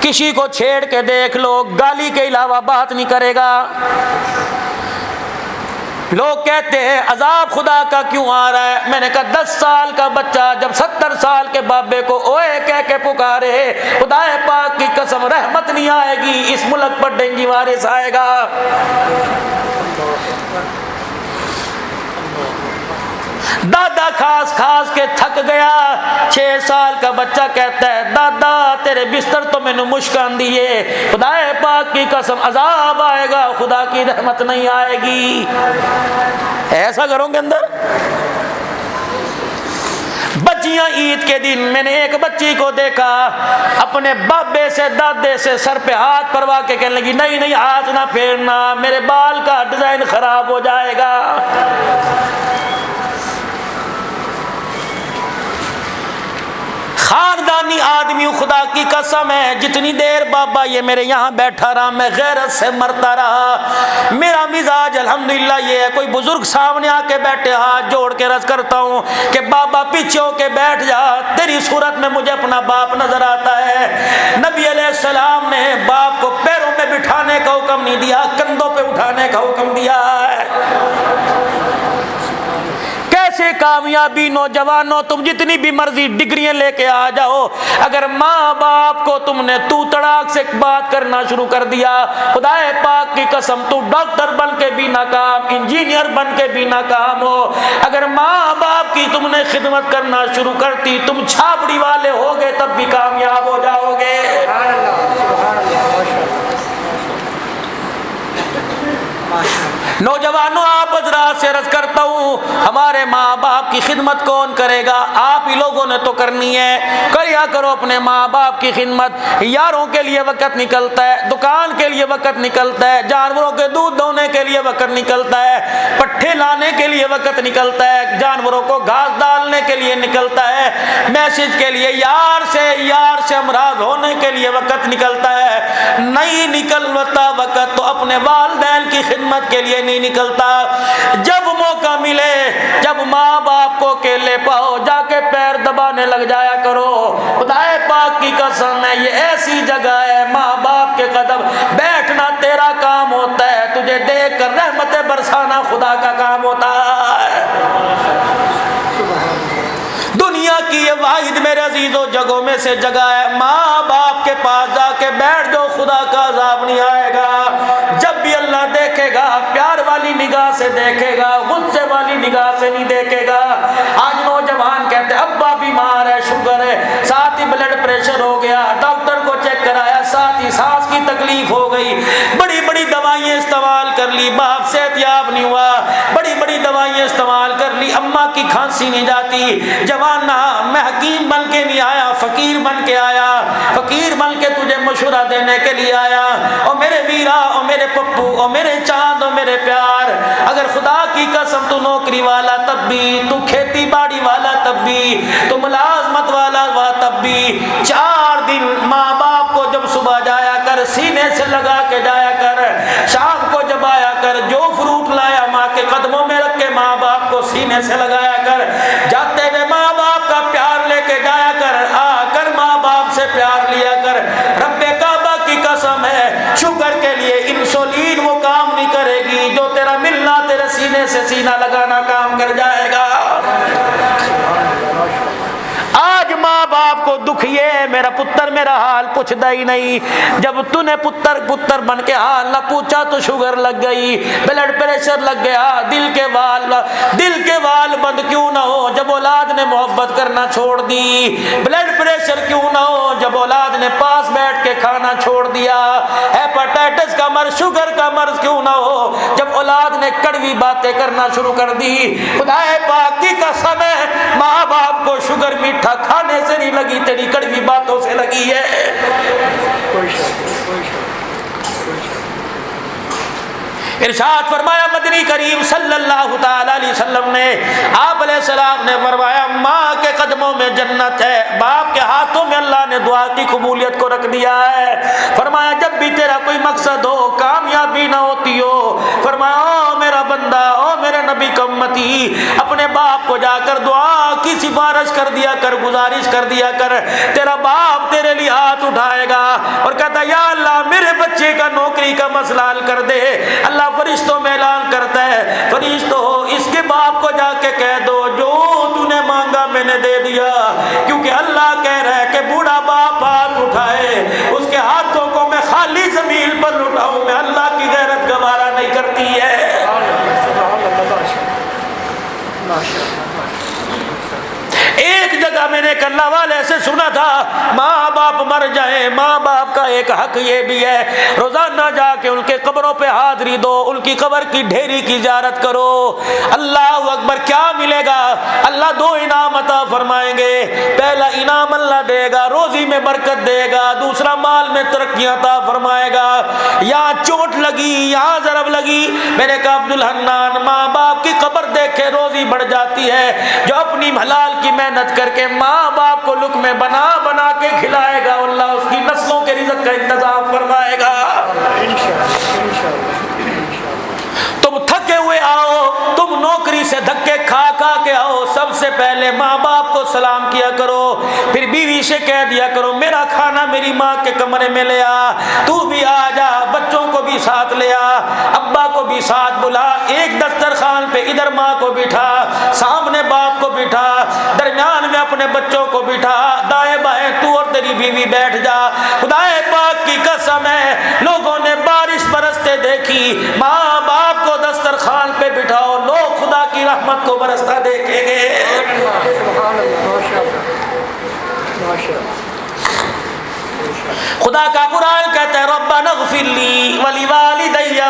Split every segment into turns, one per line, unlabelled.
کسی کو چھیڑ کے دیکھ لو گالی کے علاوہ بات نہیں کرے گا۔ لوگ کہتے ہیں عذاب خدا کا کیوں آ رہا ہے؟ میں نے کہا 10 سال کا بچہ جب 70 سال کے بابے کو اوے کہہ کے پکارے، خدا پاک کی قسم رحمت نہیں آئے گی، اس ملک پر ڈینگی وائرس آئے گا۔ دادا کھاس کھاس کے تھک گیا، 6 سال کا بچہ کہتا ہے دادا تیرے بستر تو میں نے مشکان دیے، خدا پاک کی قسم عذاب آئے گا، خدا کی رحمت نہیں آئے گی۔ ایسا گھروں کے اندر بچیاں عید کے دن میں نے ایک بچی کو دیکھا اپنے بابے سے دادے سے سر پہ ہاتھ پروا کے کہنے لگی نہیں نہیں ہاتھ نہ پھیرنا، میرے بال کا ڈیزائن خراب ہو جائے گا۔ خاندانی آدمی خدا کی قسم ہے، جتنی دیر بابا یہ میرے یہاں بیٹھا رہا میں غیرت سے مرتا رہا۔ میرا مزاج الحمدللہ یہ ہے، کوئی بزرگ سامنے آ کے بیٹھے ہاتھ جوڑ کے عرض کرتا ہوں کہ بابا پیچھے ہو کے بیٹھ جا، تیری صورت میں مجھے اپنا باپ نظر آتا ہے۔ نبی علیہ السلام نے باپ کو پیروں میں بٹھانے کا حکم نہیں دیا، کندھوں پہ اٹھانے کا حکم دیا ہے۔ کیسے کامیابی نوجوانوں، تم جتنی بھی مرضی ڈگریاں لے کے آ جاؤ، اگر ماں باپ کو تم نے تو تڑاک سے بات کرنا شروع کر دیا، خدا پاک کی قسم تو ڈاکٹر بن کے بھی ناکام، انجینئر بن کے بھی ناکام ہو۔ اگر ماں باپ کی تم نے خدمت کرنا شروع کرتی، تم چھاپڑی والے ہوگے تب بھی کامیاب ہو جاؤ گے۔ نوجوانوں آپ حضرات سے عرض کرتا ہوں، ہمارے ماں باپ کی خدمت کون کرے گا؟ آپ ہی لوگوں نے تو کرنی ہے۔ کریا کرو اپنے ماں باپ کی خدمت۔ یاروں کے لیے وقت نکلتا ہے، دکان کے لیے وقت نکلتا ہے، جانوروں کے دودھ دونے کے لیے وقت نکلتا ہے، پٹھے لانے کے لیے وقت نکلتا ہے، جانوروں کو گھاس ڈالنے کے لیے نکلتا ہے، میسج کے لیے یار سے امراض ہونے کے لیے وقت نکلتا ہے۔ نہیں نکلتا وقت تو اپنے والدین کی خدمت کے لیے نہیں نکلتا۔ جب موقع ملے، جب ماں باپ کو اکیلے پاؤ، جا کے پیر دبانے لگ جایا کرو۔ خدا پاک کی قسم ہے یہ ایسی جگہ ہے، ماں باپ کے قدم بیٹھنا تیرا کام ہوتا ہے، تجھے دیکھ کر رحمت برسانا خدا کا کام ہوتا ہے۔ دنیا کی یہ واحد میرے عزیزوں جگہوں میں سے جگہ ہے، ماں باپ کے پاس جا کے بیٹھ جاؤ، خدا کا عذاب نہیں آئے گا۔ جب بھی اللہ دیکھے گا پیار والی نگاہ سے دیکھے گا، غصے والی نگاہ سے نہیں دیکھے گا۔ آج نوجوان کہتے ابا بیمار ہے، شوگر ہے، ساتھ ہی بلڈ پریشر ہو گیا، ڈاکٹر کو چیک کرایا، ساتھ ہی سانس کی تکلیف ہو گئی، بڑی بڑی دوائیں استعمال کر لی، باپ صحت یاب نہیں ہوا، بڑی بڑی دوائیں استعمال کر لی، اماں کی کھانسی نہیں جاتی۔ جوان میں حکیم بن کے نہیں آیا، فقیر بن کے آیا، فقیر بن کے تجھے مشورہ دینے کے لیے آیا۔ او میرے ویرا، او میرے پپو، او میرے چاند، او میرے پیار، اگر خدا کی قسم تو نوکری والا تب بھی، تو کھیتی باڑی والا تب بھی، تو ملازمت والا ہوا تب بھی، 4 دن ماں باپ کو جب صبح جایا کر سینے سے لگا کے جایا کر، شام کو جب آیا کر جو فروٹ لایا ماں کے قدموں میں رکھ کے ماں باپ کو سینے سے لگایا کر، جاتے ہوئے ماں باپ کا پیار لے کے جایا کر، آ کر ماں باپ سے پیار لیا کر۔ رب کعبہ کی قسم ہے شکر کے لیے انسولین وہ کام نہیں کرے گی جو تیرا ملنا تیرے سینے سے سینہ لگانا کام کر جائے گا۔ آج ماں باپ کو دکھ یہ ہے میرا پتر میرا حال پوچھتا ہی نہیں، جب تو نے پتر بن کے حال نہ پوچھا تو شوگر لگ گئی، بلڈ پریشر لگ گیا، دل کے وال بند کیوں نہ ہو جب اولاد نے محبت کرنا چھوڑ دی، بلڈ پریشر کیوں نہ ہو جب اولاد نے پاس بیٹھ کے کھانا چھوڑ دیا، ہیپاٹائٹس کا مرض، شوگر کا مرض کیوں نہ ہو جب اولاد نے کڑوی باتیں کرنا شروع کر دی۔ خدا پاک کی قسم ہے ماں باپ کو شوگر میٹھا کھانے سے نہیں لگی، تیری کڑوی باتوں سے لگی ہے۔ ارشاد فرمایا مدنی کریم صلی اللہ تعالی علیہ وسلم نے، آپ علیہ السلام نے فرمایا ماں کے قدموں میں جنت ہے، باپ کے ہاتھوں میں اللہ نے دعا کی قبولیت کو رکھ دیا ہے۔ فرمایا جب بھی تیرا کوئی مقصد ہو، کامیابی نہ ہوتی ہو، فرمایا او میرا بندہ، او میرے نبی کا امتی، اپنے باپ کو جا کر دعا کی سفارش کر دیا کر، گزارش کر دیا کر، تیرا باپ تیرے لیے ہاتھ اٹھائے گا اور کہتا یا اللہ میرے بچے کا نوکری کا مسئلہ حل کر دے۔ اللہ فرشتوں میں اعلان کرتا ہے، فرشتوں اس کے باپ کو جا کے کہہ دو جو تو نے مانگا میں نے دے دیا، کیونکہ اللہ کہہ رہا ہے کہ بوڑھا باپ ہاتھ اٹھائے اس کے ہاتھوں کو میں خالی زمین پر لٹاؤں، میں اللہ کی غیرت گوارا نہیں کرتی ہے۔ ایک جگہ میں نے ایک اللہ والے سے سنا تھا، ماں باپ مر جائیں، ماں باپ کا ایک حق یہ بھی ہے روزانہ جا کے ان کے قبروں پہ حاضری دو، ان کی قبر کی ڈھیری کی زیارت کرو۔ اللہ اکبر، کیا ملے گا؟ اللہ دو انعام عطا فرمائیں گے۔ پہلا انعام اللہ دے گا، روزی میں برکت دے گا، دوسرا مال میں ترقیاں عطا فرمائے گا۔ یہاں چوٹ لگی، یہاں ضرب لگی، میں نے کہا عبدالحنان ماں باپ کی قبر دیکھے روزی بڑھ جاتی ہے، جو اپنی حلال کی محنت کر کے ماں باپ کو لقمے بنا بنا کے کھلائے گا، اللہ اس کی نسلوں کے رزق کا انتظام فرمائے گا۔ تم تھکے ہوئے آؤ، تم نوکری سے دھکے کھا کھا کے آؤ، سب سے پہلے ماں باپ کو سلام کیا کرو، پھر بیوی سے کہہ دیا کرو میرا کھانا میری ماں کے کمرے میں لے آ، تو بھی آ جا، بچوں کو بھی ساتھ لے آ، ابا کو بھی ساتھ بلا، ایک دسترخوان پہ ادھر ماں کو بٹھا، سامنے باپ کو بٹھا، درمیان میں اپنے بچوں کو بٹھا، دائیں بائیں تو اور تیری بیوی بیٹھ جا۔ خدا پاک کی قسم ہے لوگوں نے بارش برستے دیکھی، ماں باپ کو دسترخوان پہ بٹھاؤ، لوگ خدا کی رحمت کو برستا دیکھیں گے۔ خدا کا قرآن کہتا ہے ربنا اغفر لی ولوالدی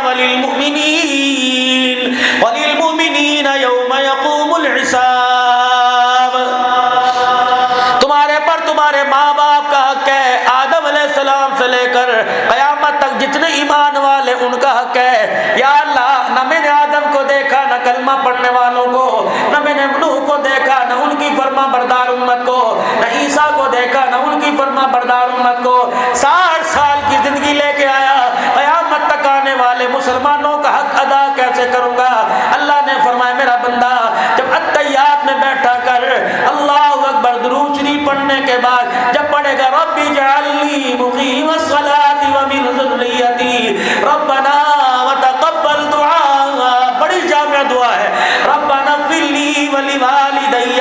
وللمؤمنین یوم یقوم الحساب۔ تمہارے پر تمہارے ماں باپ کا حق ہے، آدم علیہ السلام سے لے کر قیامت تک جتنے ایمان والے ان کا حق ہے۔ یا اللہ نہ میں نے آدم کو دیکھا نہ کلمہ پڑھنے والوں کو، نہ میں نے نوح کو دیکھا نہ ان کی فرما بردار امت کو، نہ عیسیٰ کو دیکھا نہ ان کی فرما بردار امت کو۔ 60 سال کی زندگی لے کے آیا، قیامت تک آنے والے مسلمانوں کا حق ادا کیسے کروں گا؟ اللہ نے فرمایا میرا بندہ جب اتحیات میں بیٹھا کر اللہ اکبر درود شریف پڑھنے کے بعد جب پڑھے گا ربی اجعلنی مقیم الصلاۃ ومن ذریتی ربنا وتقبل دعاء، بڑی جامع دعا ہے، ربنا اغفر لی ولوالدی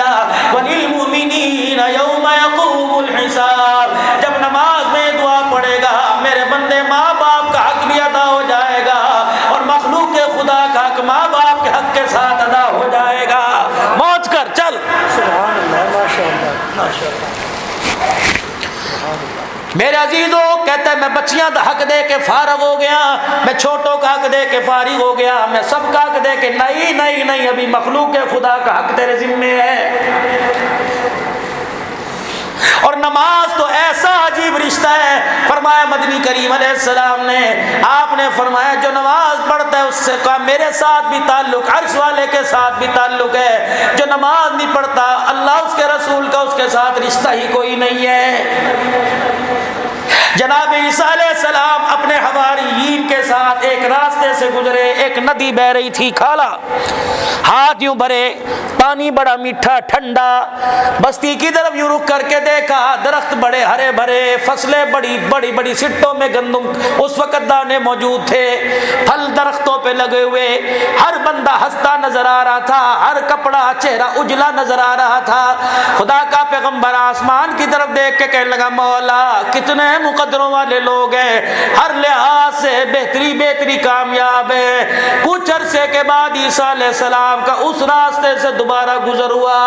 وللمؤمنین یوم یقوم الحساب۔ جب نماز میں دعا پڑھے گا میرے بندے ماں باپ کا حق بھی ادا ہو جائے گا اور مخلوق خدا کا حق ماں باپ کے حق کے ساتھ ادا ہو جائے گا۔ موج کر چل
سبحان اللہ، ماشاءاللہ ماشاءاللہ۔
میرے عزیزوں کہتا ہے میں بچیاں کا حق دے کے فارغ ہو گیا، میں چھوٹوں کا حق دے کے فارغ ہو گیا، میں سب کا حق دے کے نہیں نہیں نہیں، ابھی مخلوق خدا کا حق تیرے ذمے ہے۔ اور نماز تو ایسا عجیب رشتہ ہے، فرمایا مدنی کریم علیہ السلام نے، آپ نے فرمایا جو نماز پڑھتا ہے اس سے کہا میرے ساتھ بھی تعلق، عرش والے کے ساتھ بھی تعلق ہے، جو نماز نہیں پڑھتا اللہ اس کے رسول کا اس کے ساتھ رشتہ ہی کوئی نہیں ہے۔ جناب عیسیٰ علیہ السلام اپنے حواریین کے ساتھ ایک راستے سے گزرے، ایک ندی بہ رہی تھی کھالا، ہاتھ یوں بھرے، پانی بڑا میٹھا ٹھنڈا، بستی کی طرف یوں رک کر کے دیکھا، درخت بڑے ہرے بھرے، فصلیں بڑی بڑی بڑی، سٹوں میں گندم اس وقت دانے موجود تھے، پھل درختوں پہ لگے ہوئے، ہر بندہ ہنستا نظر آ رہا تھا، ہر کپڑا چہرہ اجلا نظر آ رہا تھا۔ خدا کا پیغمبر آسمان کی طرف دیکھ کے کہنے لگا مولا کتنے مقدروں والے لوگ ہیں، ہر لحاظ سے بہتری بہتری کامیاب ہے۔ کچھ عرصے کے بعد عیسیٰ علیہ السلام کا اس راستے سے دوبارہ گزر ہوا،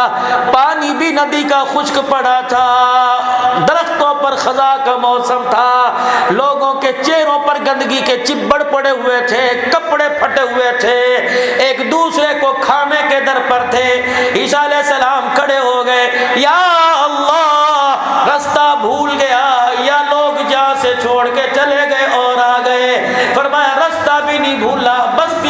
پانی بھی ندی کا خشک پڑا تھا، درختوں پر خزاں کا موسم تھا، لوگوں کے چہروں پر گندگی کے چبڑ پڑے ہوئے تھے، کپڑے پھٹے ہوئے تھے، ایک دوسرے کو کھانے کے در پر تھے۔ عیسیٰ علیہ السلام کھڑے ہو گئے، یا اللہ راستہ بھول گیا یا لوگ جہاں سے چھوڑ کے چلے گئے اور آ گئے، فرمایا راستہ بھی نہیں بھولا، بس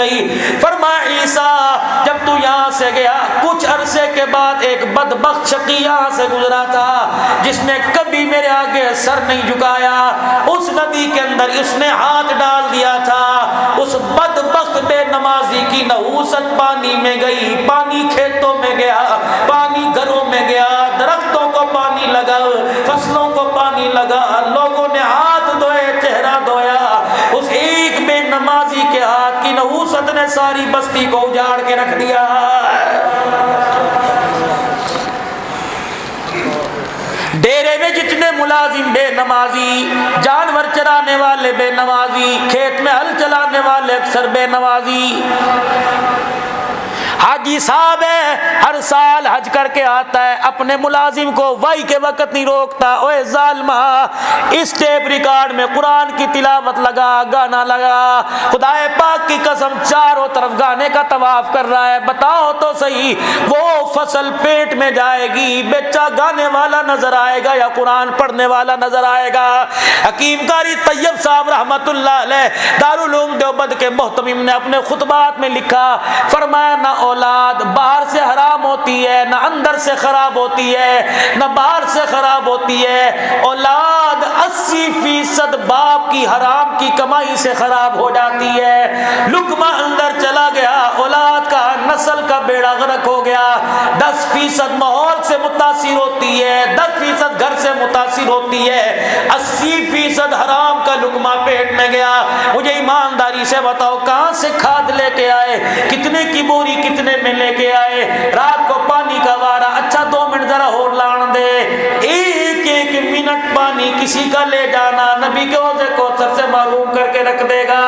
گئی. فرمایا عیسیٰ جب تو یہاں سے گیا کچھ عرصے کے بعد ایک بدبخت شقی یہاں سے گزرا تھا جس نے کبھی میرے آگے سر نہیں جھکایا. اس ندی کے اندر اس نے ہاتھ ڈال دیا تھا. اس بدبخت بے نمازی کی نحوست پانی میں گئی, پانی کھیتوں میں گیا, پانی گھروں میں گیا, درختوں کو پانی لگا, فصلوں کو پانی لگا, لوگوں نے ہاتھ دھوئے, چہرہ دھویا. اس ایک بے نمازی کے ہاتھ کی نحوست نے ساری بستی کو اجاڑ کے رکھ دیا. ڈیرے میں جتنے ملازم بے نمازی, جانور چرانے والے بے نمازی, کھیت میں ہل چلانے والے اکثر بے نمازی. حاجی صاحب ہے ہر سال حج کر کے آتا ہے, اپنے ملازم کو وائی کے وقت نہیں روکتا. اوے ظالمہ, اس ٹیپ ریکارڈ میں قرآن کی تلاوت لگا, گانا لگا, خدا پاک کی قسم چاروں طرف گانے کا طواف کر رہا ہے. بتاؤ تو صحیح وہ فصل پیٹ میں جائے گی, بچہ گانے والا نظر آئے گا یا قرآن پڑھنے والا نظر آئے گا؟ حکیم قاری طیب صاحب رحمت اللہ علیہ دارالعلوم دیوبند کے محتمم نے اپنے خطبات میں لکھا, فرمایا نہ اولاد باہر سے حرام ہوتی ہے, نہ اندر سے خراب ہوتی ہے, نہ باہر سے خراب ہوتی ہے. اولاد 80% باپ کی حرام کی کمائی سے خراب ہو جاتی ہے. لقمہ اندر چلا گیا, اولاد کا نسل کا بیڑا غرق ہو گیا. 10% ماحول سے متاثر ہوتی ہے, 10% گھر سے متاثر ہوتی ہے, 80% حرام کا لقمہ پیٹ میں گیا. مجھے ایمانداری سے بتاؤ کہاں سے کھاد لے کے آئے, کتنے کی بوری کتنے میں لے کے آئے, رات کو پانی کا وارا, اچھا 2 منٹ ذرا اور لان دے, ایک ایک منٹ پانی کسی کا لے جانا نبی کے حوض کوثر سے محروم کر کے رکھ دے گا.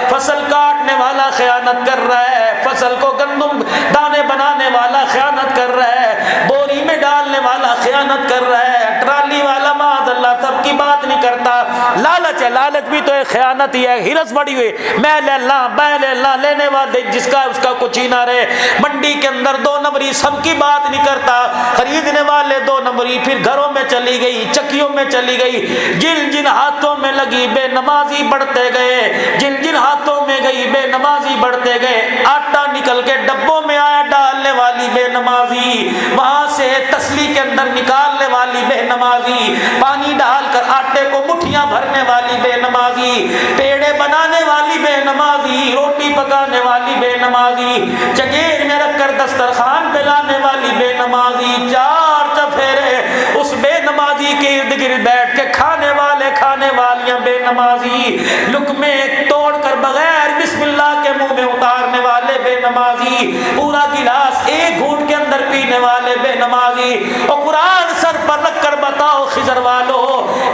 فصل کاٹنے والا خیانت کر رہا ہے, فصل کو گندم دانے بنانے والا خیانت کر رہا ہے, بوری میں ڈالنے والا خیانت کر رہا ہے, ٹرالی والا معاذ اللہ سب کی بات نہیں کرتا. لالچ ہے, لالچ بھی تو ایک خیانت ہی ہے. ہرس بڑی ہوئی, میں لے لاں میں لے لاں, لینے والے جس کا اس کا کچھ ہی نہ رہے. منڈی کے اندر 2 نمبری سب کی بات نہیں کرتا, خریدنے والے 2 نمبری, پھر گھروں میں چلی گئی, چکیوں میں چلی گئی. جن جن ہاتھوں میں لگی بے نمازی بڑھتے گئے, جن جن ہاتھوں میں گئی بے نمازی بڑھتے گئے. آٹا نکل کے ڈبوں میں آیا ڈالنے والی بے نمازی, وہاں سے تسلی کے اندر نکالنے والی بے نمازی, پانی ڈال کر آٹے کو مٹھیاں بھرنے والی بے نمازی, پیڑے بنانے والی بے نمازی, روٹی پکانے والی بے نمازی, جگیر میں رکھ کر دسترخوان پہ لانے والی بے نمازی, 4 چفیرے اس بے نمازی کے ارد گرد بیٹھ کے کھانے والے کھانے والیاں بے نمازی, لقمے توڑ کر بغیر بسم اللہ کے منہ میں اتارنے والے بے نمازی, پورا گلاس ایک گھونٹ کے اندر پینے والے بے نمازی. اور قرآن سر پر رکھ کر بتاؤ خضر والو,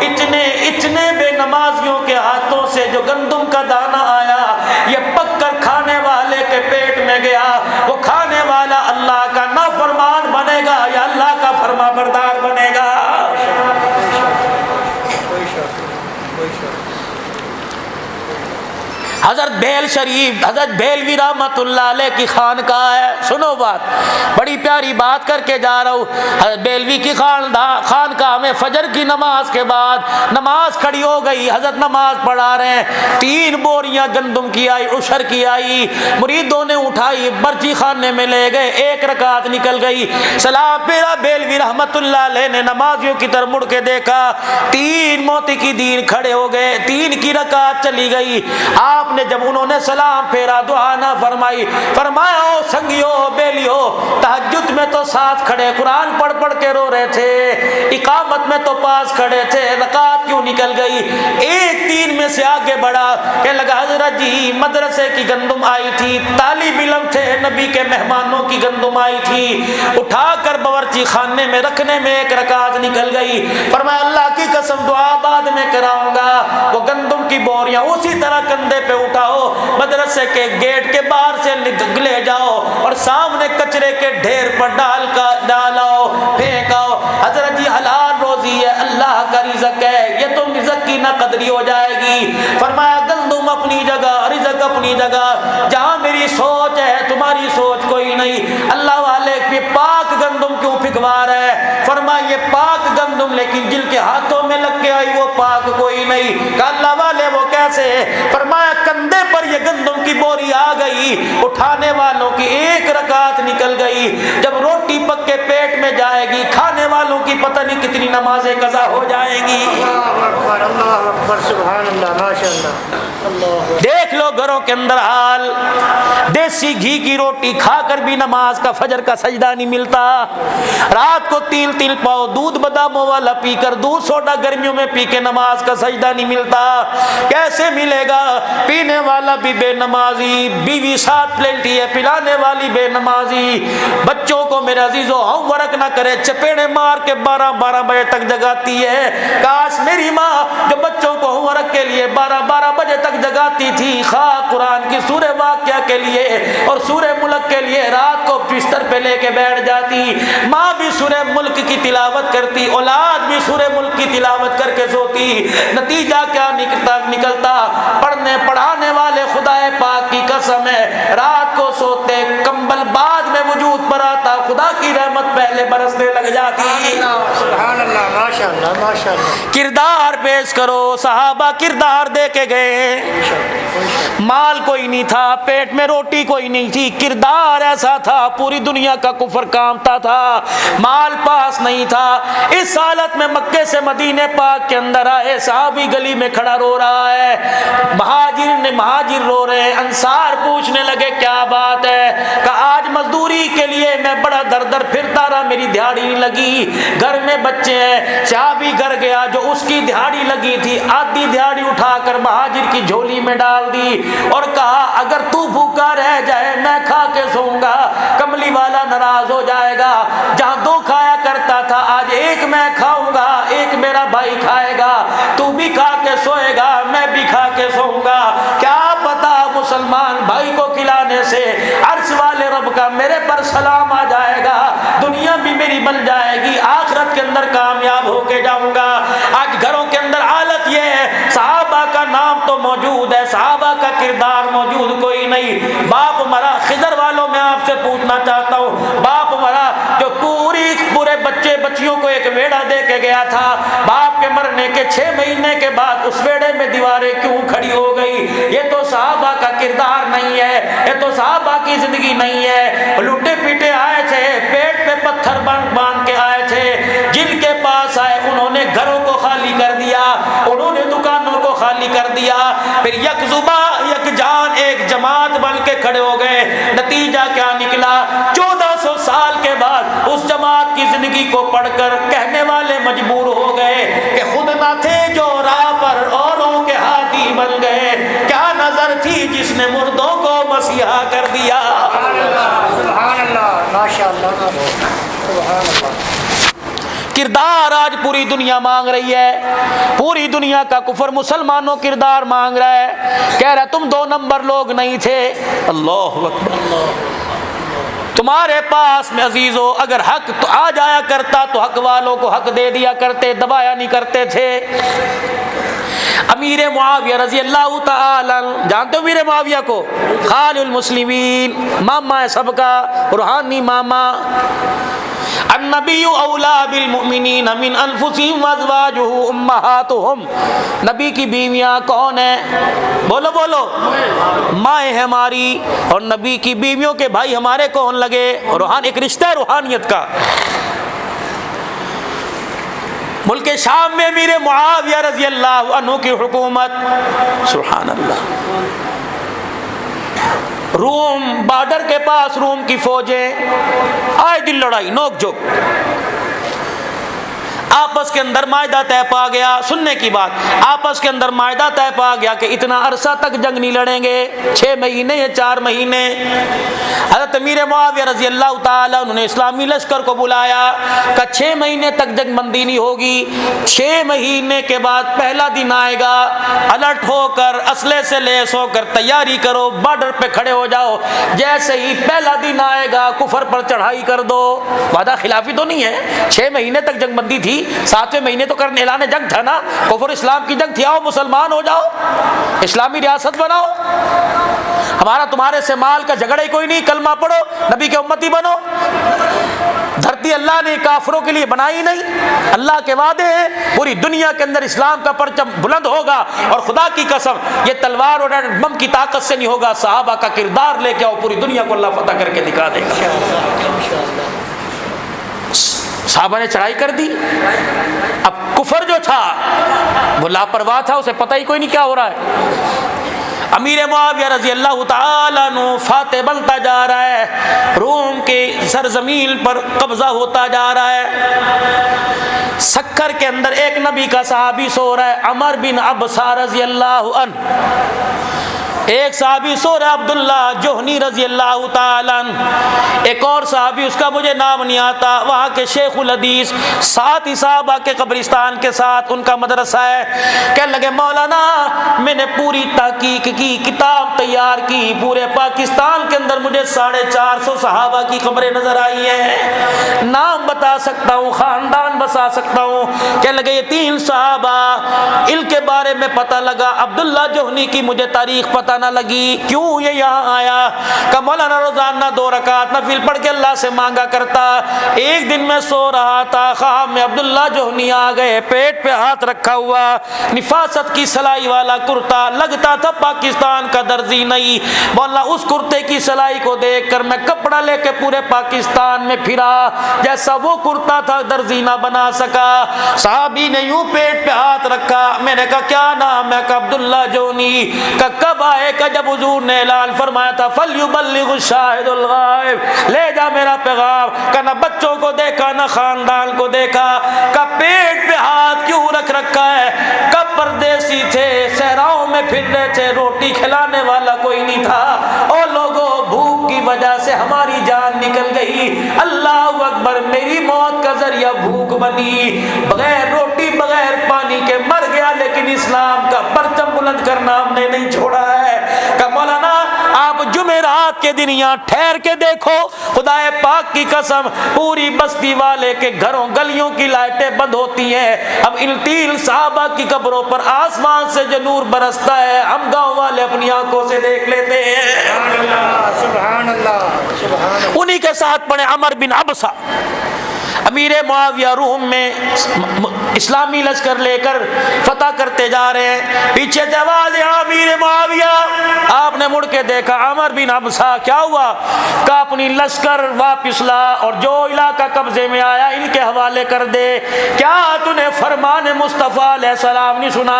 اتنے بے نمازیوں کے ہاتھوں سے جو گندم کا دانہ آیا یہ پک کر کھانے والے کے پیٹ میں گیا, وہ کھانے والا اللہ کا نافرمان بنے گا یا اللہ کا فرما بردار بنے گا؟ حضرت بھیل شریف, حضرت بھیلوی رحمت اللہ علیہ کی خانقاہ ہے. سنو بات, بڑی پیاری بات کر کے جا رہا ہوں. حضرت بھیلوی کی خانقاہ میں فجر کی نماز کے بعد نماز کھڑی ہو گئی, حضرت نماز پڑھا رہے ہیں. 3 بوریاں گندم کی آئی, عشر کی آئی, مریدوں نے اٹھائی, برچی خانے میں لے گئے, 1 رکعت نکل گئی. سلام پھیرا, بھیلوی رحمت اللہ علیہ نے نمازیوں کی طرف مڑ کے دیکھا, 3 موتی کی دین کھڑے ہو گئے, 3 کی رکعت چلی گئی. آپ نے جب انہوں نے سلام پھیرا دعا نہ فرمائی, فرمایا او سنگیو بیلیو, تہجد میں تو ساتھ کھڑے قرآن پڑھ پڑھ کے رو رہے تھے, اقامت میں تو پاس کھڑے تھے, رکعت کیوں نکل گئی؟ ایک 3 میں سے آگے بڑھا کہ لگا حضرت جی مدرسے کی گندم آئی تھی, طالب علم تھے, نبی کے مہمانوں کی گندم آئی تھی, اٹھا کر باورچی خانے میں رکھنے میں 1 رکعت نکل گئی. فرمایا اللہ کی قسم دعا بعد میں کراؤں گا, وہ گندم کی بوریاں اسی طرح کندھے پہ اٹھاؤ, مدرسے کے گیٹ کے باہر سے لے جاؤ اور سامنے کچرے کے ڈھیر پر ڈالاؤ, پھینکاؤ. حضرت جی حلال روزی ہے, اللہ کا رزق ہے, یہ تو رزق کی نہ قدری ہو جائے گی. فرمایا گندم اپنی جگہ, رزق اپنی جگہ, جہاں میری سوچ ہے تمہاری سوچ کوئی نہیں. اللہ والے پہ پاک گندم کیوں پھکوا رہا ہے؟ فرمایا یہ پاک گندم لیکن جن کے ہاتھوں میں لگ کے آئی وہ پاک کوئی نہیں. کہ اللہ والے وہ کیسے؟ فرمایا کندھے پر یہ گندم کی بوری آ گئی، اٹھانے والوں کی ایک رکعت نکل گئی۔ جب روٹی پک کے پیٹ میں جائے گی، کھانے والوں کی پتہ نہیں کتنی نمازیں قضا ہو جائیں گی۔
اللہ اکبر سبحان اللہ ماشاء اللہ اللہ
دیکھ لو گھروں کے اندر حال، دیسی گھی کی روٹی کھا کر بھی نماز کا فجر کا سجدہ نہیں ملتا، رات کو تیل تیل پاؤ دودھ باداموں والا پی کر، دودھ سوڈا گرمیوں میں پی کے نماز کا سجدہ نہیں ملتا۔ کیسے ملے گا؟ پینے والا بھی بے نمازی، بیوی ساتھ لیٹی ہے پلانے والی بے نمازی، بچوں کو میرے عزیزو ہوم ورک نہ کرے، چپیڑے مار کے 12 بجے تک جگاتی ہے۔ کاش میری ماں جو بچوں کو ہوم ورک کے لیے 12 بجے تک جگاتی تھی، خواہ قرآن کی سورہ واقعہ کے لیے اور سورہ ملک کے لیے رات کو بستر پہ لے کے بیٹھ جاتی، ماں بھی سورہ ملک کی تلاوت کرتی، اولاد بھی سورہ ملک کی تلاوت کر کے سوتی۔ نتیجہ کیا نکلتا؟ پڑھنے پڑھانے والے خدا پاک کی قسم ہے رات کو سوتے، کمبل بعد میں وجود پر آتا، خدا کی رحمت پہلے برسنے لگ جاتی۔
سبحان اللہ ماشاء اللہ ماشاء اللہ۔
کردار پیش کرو، صحابہ کردار دے کے گئے، مال کوئی نہیں تھا، پیٹ میں روٹی کوئی نہیں تھی، کردار ایسا تھا پوری دنیا کا کفر کامتا تھا، مال پاس نہیں تھا۔ اس حالت میں مکے سے مدینے پاک کے اندر آئے، صحابی گلی میں کھڑا رو رہا ہے، مہاجر رو رہے ہیں، انصار پوچھنے لگے کیا بات ہے؟ کہ آج مزدوری کے لیے میں بڑا در در پھرتا رہا، میری دہاڑی نہیں لگی، گھر میں بچے ہیں۔ صحابی گھر گیا، جو اس کی دہاڑی لگی تھی آدھی دہاڑی اٹھا کر مہاجر کی جھولی میں ڈال دی اور کہا اگر تو بھوکا رہ جائے میں کھا کے سوؤں گا۔ کملی والا ناراض ہو جائے گا، جہاں 2 کھایا کرتا تھا آج 1 میں کھاؤں گا، 1 میرا بھائی کھائے گا، تو بھی کھا کے سوئے گا میں بھی کھا کے سوؤں گا۔ کیا پتا مسلمان بھائی کو کھلانے سے عرش والے رب کا میرے پر سلام آ جائے گا، دنیا بھی میری بن جائے گی، آخرت کے اندر کامیاب ہو کے جاؤں گا۔ آج گھروں کے اندر حالت یہ ہے، صحابہ کا نام تو موجود ہے، صحابہ کا کردار موجود کوئی نہیں۔ باپ مرا، خضر والوں میں آپ سے پوچھنا چاہتا ہوں، باپ مرا جو پورے بچے بچیوں کو ایک ویڑا دے کے گیا تھا، باپ کے مرنے کے 6 مہینے کے بعد اس ویڑے میں دیواریں کیوں کھڑی ہو گئی؟ یہ تو صحابہ کا کردار نہیں ہے، یہ تو صحابہ کی زندگی نہیں ہے۔ لوٹے پیٹے آئے تھے، پیٹ پہ پتھر باندھ کے آئے تھے، جن کے پاس آئے انہوں نے گھروں کو خالی کر دیا، انہوں نے دکانوں کو خالی کر دیا، پھر یک زبان یک جان ایک جماعت بن کے کھڑے ہو گئے۔ نتیجہ کیا نکلا؟ 1400 سال کے بعد اس جماعت کی زندگی کو پڑھ کر کہنے والے مجبور ہو گئے کہ خود نہ تھے جو راہ پر اوروں کے ہادی بن گئے، کیا نظر تھی جس نے مردوں کو مسیحا کر دیا۔
سبحان اللہ ماشاء اللہ سبحان اللہ۔
کردار آج پوری دنیا مانگ رہی ہے، پوری دنیا کا کفر مسلمانوں کردار مانگ رہا ہے، کہہ رہا تم 2 نمبر لوگ نہیں تھے۔ اللہ اکبر۔ تمہارے پاس میں عزیزو اگر حق تو آ جایا کرتا تو حق والوں کو حق دے دیا کرتے، دبایا نہیں کرتے تھے۔ امیر معاویہ رضی اللہ تعالی جانتے ہو امیر معاویہ کو؟ خال المسلمین، ماما ہے سب کا، روحانی ماما۔ النبی اولا بالمؤمنین من انفسہم وازواجہ امہاتہم، نبی کی بیویاں کون ہیں؟ بولو بولو، مائیں ہیں ہماری، اور نبی کی بیویوں کے بھائی ہمارے کون لگے؟ روحان ایک رشتہ ہے روحانیت کا۔ ملک شام میں امیر معاویہ رضی اللہ عنہ کی حکومت، سبحان اللہ، روم بارڈر کے پاس روم کی فوجیں، آئے دن لڑائی نوک جھوک، آپس کے اندر معاہدہ طے پا گیا، سننے کی بات، آپس کے اندر معاہدہ طے پا گیا کہ اتنا عرصہ تک جنگ نہیں لڑیں گے، 6 مہینے یا 4 مہینے۔ حضرت امیر معاویہ رضی اللہ تعالیٰ انہوں نے اسلامی لشکر کو بلایا کہ 6 مہینے تک جنگ بندی نہیں ہوگی، 6 مہینے کے بعد پہلا دن آئے گا، الرٹ ہو کر اسلحے سے لیس ہو کر تیاری کرو، بارڈر پہ کھڑے ہو جاؤ، جیسے ہی پہلا دن آئے گا کفر پر چڑھائی کر دو۔ وعدہ خلافی تو نہیں ہے، 6 مہینے تک جنگ بندی تھی، 7ویں مہینے تو کرنے اعلان جنگ تھا نا، کفر اسلام کی جنگ تھی، آؤ مسلمان ہو جاؤ، اسلامی ریاست بناؤ، ہمارا تمہارے سے مال کا جھگڑا ہی کوئی نہیں، کلمہ پڑھو، نبی کے امتی بنو۔ دھرتی اللہ نے کافروں کے لیے بنائی نہیں، اللہ کے وعدے ہیں پوری دنیا کے اندر اسلام کا پرچم بلند ہوگا، اور خدا کی قسم یہ تلوار اور بم کی طاقت سے نہیں ہوگا، صحابہ کا کردار لے کے آؤ، پوری دنیا کو اللہ فتح کر کے دکھا دے گا۔ صحابہ نے چڑھائی کر دی، اب کفر جو تھا وہ لاپرواہ تھا، اسے پتہ ہی کوئی نہیں کیا ہو رہا ہے۔ امیر معاویہ رضی اللہ تعالیٰ عنہ فاتح بنتا جا رہا ہے، روم کے سرزمین پر قبضہ ہوتا جا رہا ہے۔ سکر کے اندر ایک نبی کا صحابی سو رہا ہے، عمر بن عبسہ رضی اللہ عنہ، ایک صحابی سو رہا ہے عبداللہ جوہنی رضی اللہ تعالیٰ عنہ، ایک اور صحابی اس کا مجھے نام نہیں آتا، وہاں کے شیخ الحدیث، ساتھ ہی صحابہ کے قبرستان کے ساتھ ان کا مدرسہ ہے۔ کہنے لگے مولانا میں نے پوری تحقیق کی، کتاب تیار کی، پورے پاکستان کے اندر مجھے 450 صحابہ کی قبریں نظر آئی ہیں، نام بتا سکتا ہوں، خاندان بتا سکتا ہوں۔ کہنے لگے یہ 3 صحابہ ان کے بارے میں پتہ لگا، عبداللہ جوہنی کی مجھے تاریخ پتہ نہ لگی، کیوں یہ یہاں آیا؟ کہ مولانا روزانہ 2 رکعت نفل پڑھ کے اللہ سے مانگا کرتا، ایک دن میں سو رہا تھا، خواب میں عبداللہ جوہنی آ گئے، پیٹ پہ ہاتھ رکھا ہوا، نفاست کی سلائی والا کرتا، لگتا تھا پاکستان کا درزی نہیں، مولا اس کرتے کی سلائی کو دیکھ کر میں کپڑا لے کے پورے پاکستان میں پھرا، جیسا وہ کرتا تھا درزی نہ بنا سکا۔ صحابی نے یوں پیٹ پہ ہاتھ رکھا، میں نے کہا کیا نام ہے؟ کہ عبداللہ جوہنی۔ کہ کب آئے؟ کہ جب حضور نے اعلان فرمایا تھا فَلْيُبَلِّغُ الشَّاهِدُ الْغَائِبَ، لے جا میرا پیغام۔ کہ نہ بچوں کو دیکھا نہ خاندان کو دیکھا، کہ پیٹ پہ ہاتھ کیوں رکھ رکھا ہے؟ کب پردیسی تھے، صحراؤں میں پھر رہے تھے، روٹی کھلانے والا کوئی نہیں تھا، اور لوگوں بھوک کی وجہ سے ہماری جان نکل گئی، اللہ اکبر، میری موت کا ذریعہ بھوک بنی، بغیر روٹی بغیر پانی کے مر گیا، لیکن اسلام کا پرچم بلند کرنا ہم نے نہیں چھوڑا ہے۔ کہ مولانا آپ جمعرات کے دن یہاں ٹھہر کے دیکھو، خدا پاک کی قسم پوری بستی والے کے گھروں گلیوں کی لائٹیں بند ہوتی ہیں، اب ان 3 صحابہ کی قبروں پر آسمان سے جو نور برستا ہے ہم گاؤں والے اپنی آنکھوں سے دیکھ لیتے ہیں۔
سبحان اللہ، سبحان اللہ۔
انہی کے ساتھ پڑھے عمر بن عبسہ، امیر معاویہ روم میں اسلامی لشکر لے کر فتح کرتے جا رہے ہیں، پیچھے سے آواز ہے امیر معاویہ، آپ نے مڑ کے دیکھا عمر بن عبسہ، کیا ہوا؟ کہ اپنی لشکر واپس لا اور جو علاقہ قبضے میں آیا ان کے حوالے کر دے۔ کیا تو نے فرمان مصطفیٰ علیہ السلام نہیں سنا؟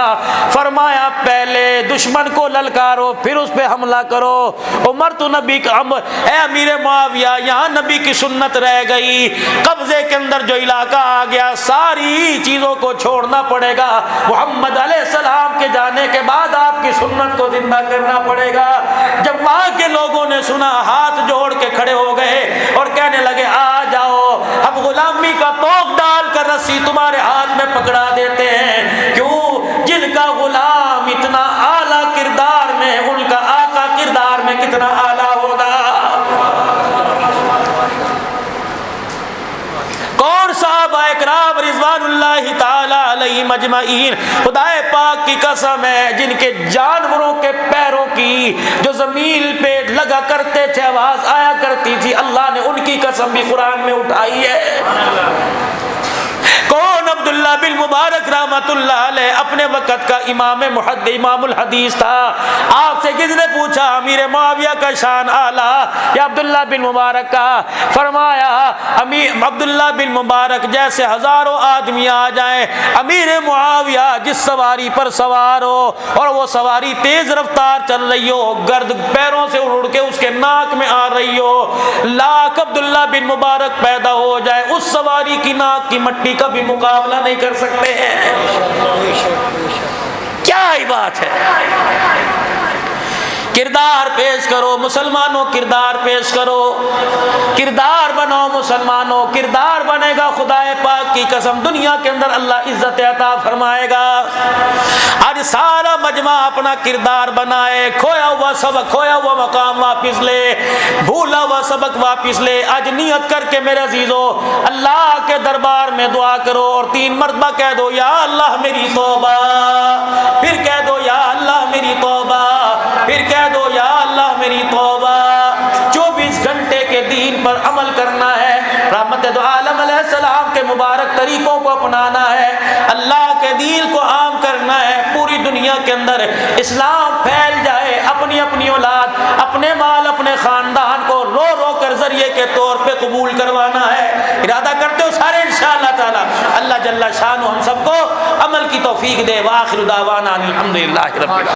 فرمایا پہلے دشمن کو للکارو پھر اس پہ حملہ کرو۔ عمر تو نبی کا اے امیر معاویہ یہاں نبی کی سنت رہ گئی، قبضے کے اندر جو علاقہ آ گیا ساری چیزوں کو چھوڑنا پڑے گا، محمد علیہ السلام کے جانے کے بعد آپ کی سنت کو زندہ کرنا پڑے گا۔ جب وہاں کے لوگوں نے سنا ہاتھ جوڑ کے کھڑے ہو گئے اور کہنے لگے آ جاؤ، ہم غلامی کا طوق ڈال کر رسی تمہارے ہاتھ میں پکڑا دیتے ہیں۔ کیوں؟ جن کا غلام اتنا اعلیٰ کردار میں، ان کا آقا کردار میں کتنا اعلیٰ ہوگا۔ کون صحابہ اکرام رضوان اللہ تعالی علیہم اجمعین، خدا پاک کی قسم ہے جن کے جانوروں کے پیروں کی جو زمین پہ لگا کرتے تھے آواز آیا کرتی تھی، اللہ نے ان کی قسم بھی قرآن میں اٹھائی ہے۔ کون؟ عبداللہ بن مبارک رحمت اللہ علیہ، اپنے وقت کا امام الحدیث تھا۔ آپ سے کس نے پوچھا امیر معاویہ کا شان اعلیٰ یا عبداللہ بن مبارک کا؟ فرمایا امیر عبداللہ بن مبارک جیسے ہزاروں آدمی آ جائیں، امیر معاویہ جس سواری پر سوار ہو اور وہ سواری تیز رفتار چل رہی ہو، گرد پیروں سے اڑ کے اس کے ناک میں آ رہی ہو، لاکھ عبداللہ بن مبارک پیدا ہو جائے، اس سواری کی ناک کی مٹی کا بھی مقابلہ نہیں کر سکتے ہیں۔ کیا ہی بات ہے! کردار پیش کرو مسلمانوں، کردار پیش کرو، کردار بنو مسلمانوں، کردار بنے گا خدا پاک کی قسم دنیا کے اندر اللہ عزت عطا فرمائے گا۔ آج سارا مجمع اپنا کردار بنائے، کھویا ہوا سبق، کھویا ہوا مقام واپس لے، بھولا ہوا سبق واپس لے۔ آج نیت کر کے میرے عزیزو اللہ کے دربار میں دعا کرو اور 3 مرتبہ کہہ دو یا اللہ میری توبہ، پھر کہہ دو یا اللہ میری توبہ، پھر کہہ دو یا اللہ میری توبہ۔ 24 گھنٹے کے دین پر عمل کرنا ہے، رحمت دعا مبارک طریقوں کو اپنانا ہے، اللہ کے دین کو عام کرنا ہے، پوری دنیا کے اندر اسلام پھیل جائے، اپنی اپنی اولاد، اپنے مال، اپنے خاندان کو رو رو کر ذریعے کے طور پہ قبول کروانا ہے۔ ارادہ کرتے ہو سارے انشاءاللہ تعالی؟ اللہ جل شانہ ہم سب کو عمل کی توفیق دے۔ وآخر دعوانا الحمدللہ رب العالمین۔